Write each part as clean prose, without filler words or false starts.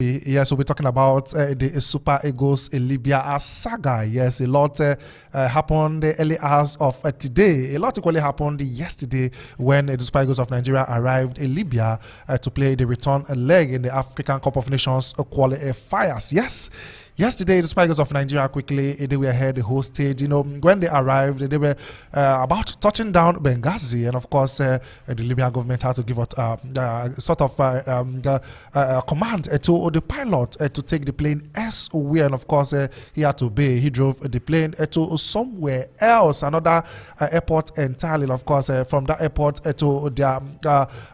Yes, we'll be talking about the Super Eagles in Libya saga. Yes, a lot happened early hours of today. A lot equally happened yesterday when the Super Eagles of Nigeria arrived in Libya to play the return leg in the African Cup of Nations qualifiers. Yes. Yesterday, the Super Eagles of Nigeria quickly, they were ahead the whole stage. You know, when they arrived, they were about touching down Benghazi. And of course, the Libyan government had to give out sort of command to the pilot to take the plane elsewhere. And of course, he had to obey. He drove the plane to somewhere else, another airport entirely. And of course, from that airport to their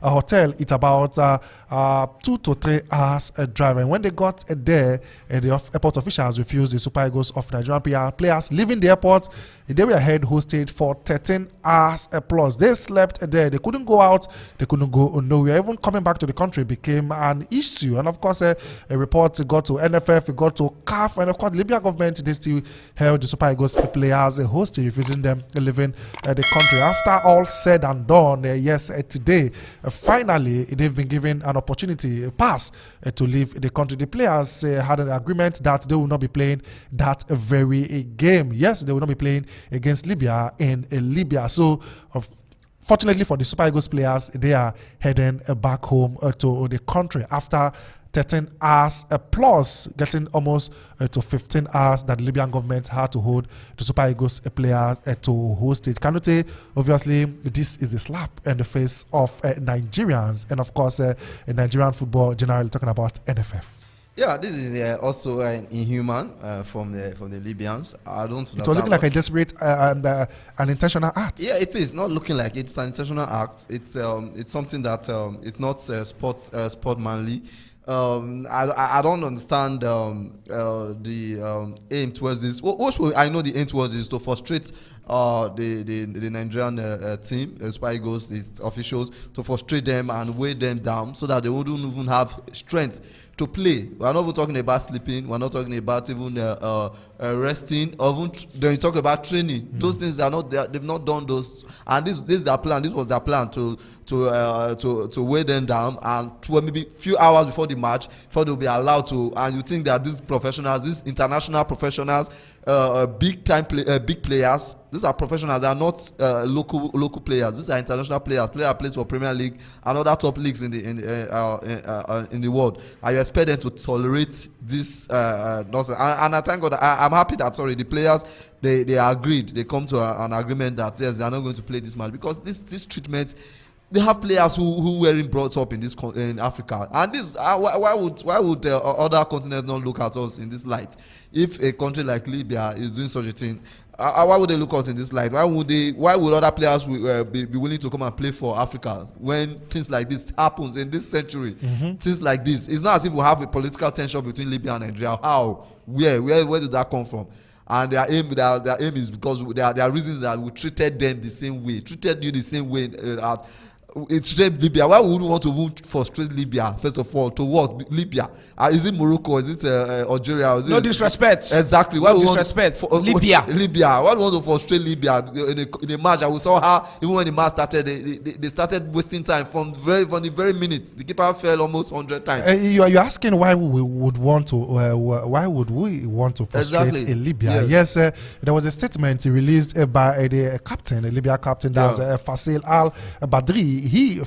hotel, it's about 2 to 3 hours driving. When they got there, the airport officials refused the Super Eagles of Nigerian players leaving the airport. They were ahead hosted for 13 hours plus. They slept there. They couldn't go out. They couldn't go nowhere. Even coming back to the country became an issue. And of course, a report got to NFF, it got to CAF, and of course, the Libyan government, they still held the Super Eagles players hosted, refusing them leaving the country. After all said and done, yes, today, finally, they've been given an opportunity, a pass to leave the country. The players had an agreement that they will not be playing that very game. Yes, they will not be playing against Libya in Libya. So, fortunately for the Super Eagles players, they are heading back home to the country after 13 hours plus, getting almost to 15 hours that the Libyan government had to hold the Super Eagles players to host it. Kanute, obviously, this is a slap in the face of Nigerians and, of course, Nigerian football generally, talking about NFF. Yeah, this is also inhuman from the Libyans. I don't. It was looking like a desperate and an intentional act. Yeah, it is not looking like it's an intentional act. It's something that it's not sportsmanly. I don't understand the aim towards this. I know the aim towards is to frustrate the Nigerian team, Super Eagles, the officials, to frustrate them and weigh them down so that they wouldn't even have strength to play. We're not even talking about sleeping. We're not talking about even resting. Or even then you talk about training. Those things are not. They've not done those. And this is their plan. This was their plan to weigh them down and to maybe few hours before the match, before they'll be allowed to. And you think that these professionals, these international professionals, big players. These are professionals. They are not local players. These are international players. Plays for Premier League and other top leagues in the world. I expect them to tolerate this nonsense. And I thank God. I'm happy that the players they agreed. They come to an agreement that yes, they are not going to play this match because this treatment. They have players who weren't brought up in Africa, and this why would other continents not look at us in this light? If a country like Libya is doing such a thing, why would they look at us in this light? Why would other players be willing to come and play for Africa when things like this happens in this century? Things like this, it's not as if we have a political tension between Libya and Nigeria. How? Where did that come from? And their aim is because there are reasons that we treated them the same way, treated you the same way. It's Libya. Why would we want to frustrate Libya? First of all, to what Libya? Is it Morocco? Is it Algeria? Is no disrespect. Exactly. Why no disrespect. Libya. Libya. Why do we want to frustrate Libya in a match? We saw how even when the match started, they started wasting time from the very minutes. The keeper fell almost 100 times. You're asking why we would want to frustrate in Libya? Yes, there was a statement released by the captain, the Libya captain, that's Fasil Al Badri. He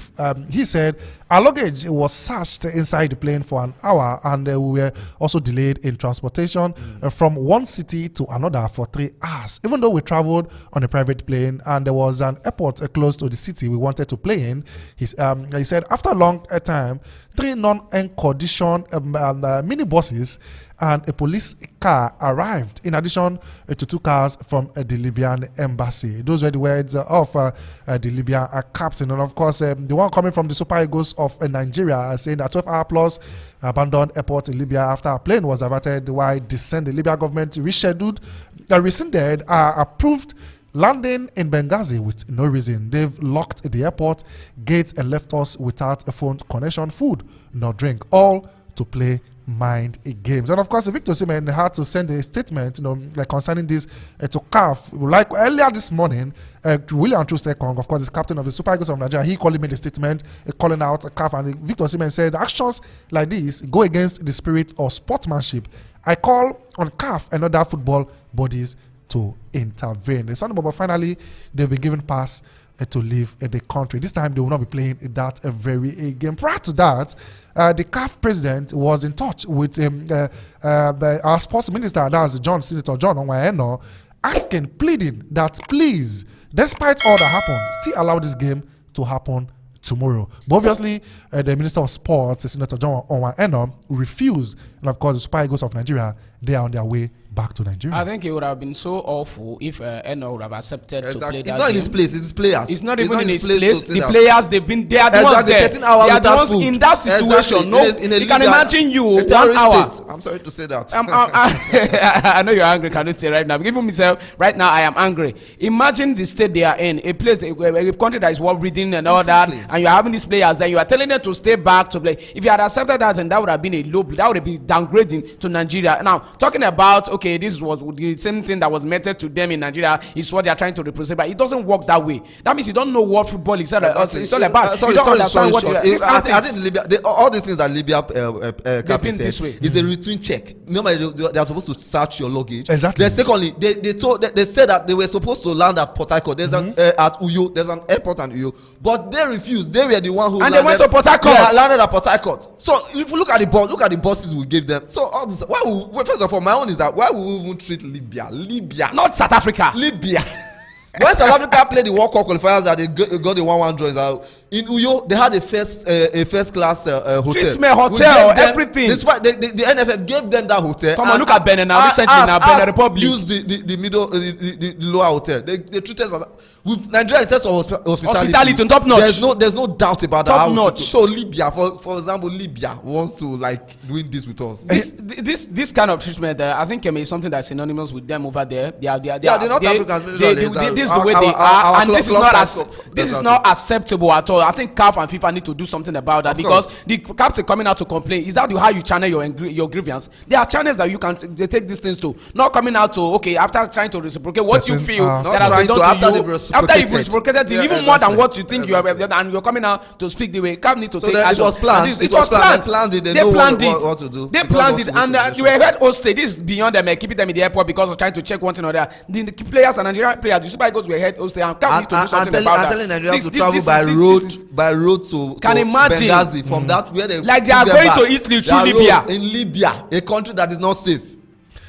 said our luggage was searched inside the plane for an hour, and we were also delayed in transportation from one city to another for 3 hours. Even though we traveled on a private plane and there was an airport close to the city we wanted to play in, he said after a long time, 3 non-condition minibuses and a police car arrived, in addition to 2 cars from the Libyan embassy. Those were the words of the Libyan captain. And of course, the one coming from the Super Eagles of Nigeria saying that 12-hour plus abandoned airport in Libya after a plane was diverted while the Libyan government rescinded approved landing in Benghazi with no reason. They've locked the airport gates and left us without a phone connection, food, nor drink, all to play mind games. And of course, Victor Osimhen had to send a statement, like concerning this to CAF. Like earlier this morning, William Trustekong, of course, is captain of the Super Eagles of Nigeria. He called made a statement calling out CAF, and Victor Osimhen said actions like this go against the spirit of sportsmanship. I call on CAF and other football bodies to intervene. The Sunday, but finally, they've been given pass to leave the country. This time they will not be playing that very game. Prior to that, the CAF president was in touch with our sports minister, that's Senator John Onwaeno, asking, pleading that please, despite all that happened, still allow this game to happen tomorrow. But obviously, the Minister of Sports, Senator John Onwaeno, refused. And of course, the Super Eagles of Nigeria, they are on their way back to Nigeria. I think it would have been so awful if Eno would have accepted to play that game. It's not in his place, it's his players. It's not even in his place. The players, they are the ones there. They are the ones in that situation. No, you can imagine you 1 hour. I'm sorry to say that. I know you're angry, cannot say right now. Even myself, right now, I am angry. Imagine the state they are in, a place, a country that is war breathing and all that, and you're having these players, and you are telling them to stay back to play. If you had accepted that, then that would have been a low, that would have been downgrading to Nigeria. Now, talking about, okay, this was the same thing that was meted to them in Nigeria is what they are trying to represent, but it doesn't work that way. That means you don't know what football is all about. It's all about. Sorry. I think Libya, all these things that Libya this way is a routine check. Normally they are supposed to search your luggage. Exactly. Then secondly, they said that they were supposed to land at Port Harcourt. There's an at Uyo. There's an airport at Uyo, but they refused. They were the one who they went to Port Harcourt. Yeah, landed at Port Harcourt. So if you look at the buses we gave them. So all this. First of all, my own is that why would we even treat Libya, not South Africa, Libya? When South Africa played the World Cup qualifiers, that they got the 1-1 draws. In Uyo, they had a first class hotel. Treatment hotel, everything. Despite the NFF gave them that hotel. Come on, look at Benin now. Recently now, Benin Republic used the lower hotel. They treated us with Nigeria in terms of hospitality top notch. There's no doubt about top notch. So Libya, for example, Libya wants to like doing this with us. This kind of treatment, I think, is something that's synonymous with them over there. They are not Africans. This is the way they are, and this is not acceptable at all. I think CAF and FIFA need to do something about that, because the captain coming out to complain, is that how you channel your grievance? There are channels that they take these things to, not coming out to, okay, after trying to reciprocate what you feel that has been done to you, after you've reciprocated even more than what you think you have, and you're coming out to speak the way CAF need to take action. It was planned. It was planned. They planned it. What to do. They planned it, and you were heard host. This is beyond them keeping them in the airport because of trying to check one thing or the other. The players and Nigerian players, the Super Eagles were head host, and CAF need to do something about that. I'm telling Nigeria to travel by road to Benghazi, from that where they like they are going to Italy through Libya. In Libya, a country that is not safe.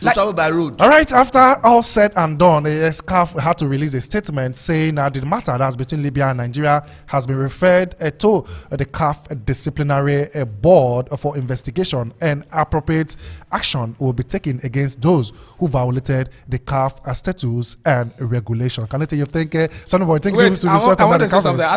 Travel by road. All right, after all said and done, CAF had to release a statement saying that the matter that's between Libya and Nigeria has been referred to the CAF disciplinary board for investigation, and appropriate action will be taken against those who violated the CAF statutes and regulation. Can I tell you think something about I want to say something. I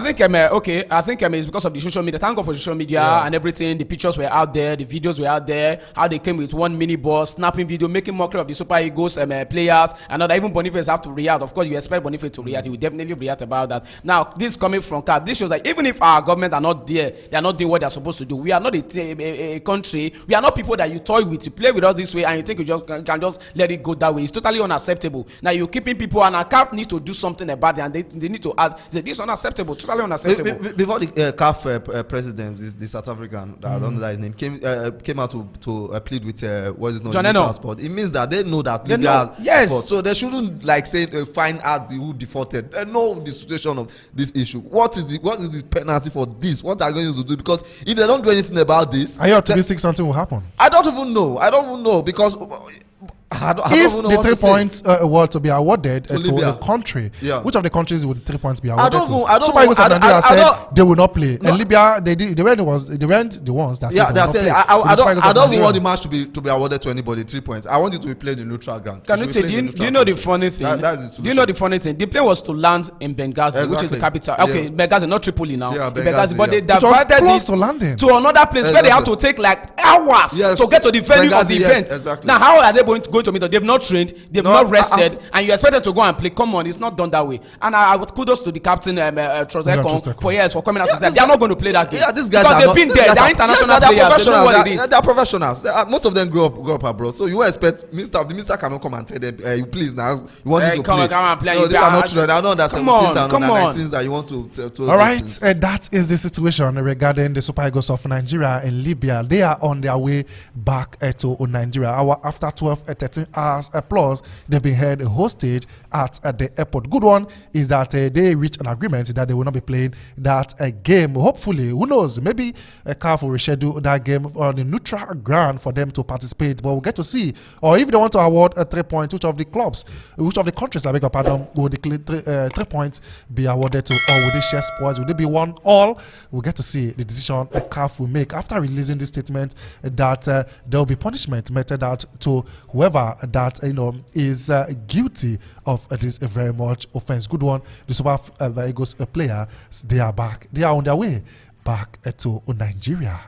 think it's because of the social media. Thank God for social media and everything. The pictures were out there, the videos were out there, how they came with one mini bus, snapping video, making mockery of the Super Eagles players, and not even Boniface have to react. Of course, you expect Boniface to react. He will definitely react about that. Now, this coming from CAF, this shows that even if our government are not there, they are not doing what they are supposed to do. We are not a country. We are not people that you toy with. You play with us this way, and you think you can just let it go that way. It's totally unacceptable. Now you're keeping people, and our CAF needs to do something about it, and they need to add. This is unacceptable. Totally unacceptable. Before the CAF president, the South African, I don't know his name, came out to plead with what is known as passport. It means that they know that Libya has, so they shouldn't like say find out who defaulted. They know the situation of this issue. What is the penalty for this? What are they going to do? Because if they don't do anything about this, are you optimistic something will happen? I don't even know because if the 3 points were to be awarded to a country, which of the countries would the 3 points be awarded to? Super Eagles of Nigeria said they will not play. And Libya, they weren't the ones that said they will not play. I don't want the match to be awarded to anybody 3 points. I want it to be played in neutral ground. Can you say? Do you know the funny thing? Do you know the funny thing? The plane was to land in Benghazi, which is the capital. Okay, Benghazi, not Tripoli now. Benghazi, but they diverted it to another place where they have to take like hours to get to the venue of the event. Now, how are they going to going to meet up. They've not trained, they've not rested, and you expect them to go and play. Come on, it's not done that way. And I would kudos to the captain, Trozekong, for coming out to say they are not going to play that game. Yeah, these guys because they've been there. They're international players. They know what it is. They're professionals. Most of them grew up abroad. So you will expect the minister cannot come and tell them, you please now, you want you to play. Come and play. No, these are not children. I know that 17s and 19s that you want to all right, that is the situation regarding the Super Eagles of Nigeria in Libya. They are on their way back to Nigeria. After 13 hours plus, they've been held hostage at the airport. Good one is that they reached an agreement that they will not be playing that game. Hopefully, who knows, maybe CAF will reschedule that game on the neutral ground for them to participate, but we'll get to see. Or if they want to award 3 points, which of the countries, I beg your pardon, will the 3 points be awarded to, or will they share spoils? Will they be 1-1? We'll get to see the decision CAF will make after releasing this statement that there will be punishment meted out to whoever that is guilty of this very much offense. Good one. The Super Eagles players, they are back. They are on their way back to Nigeria.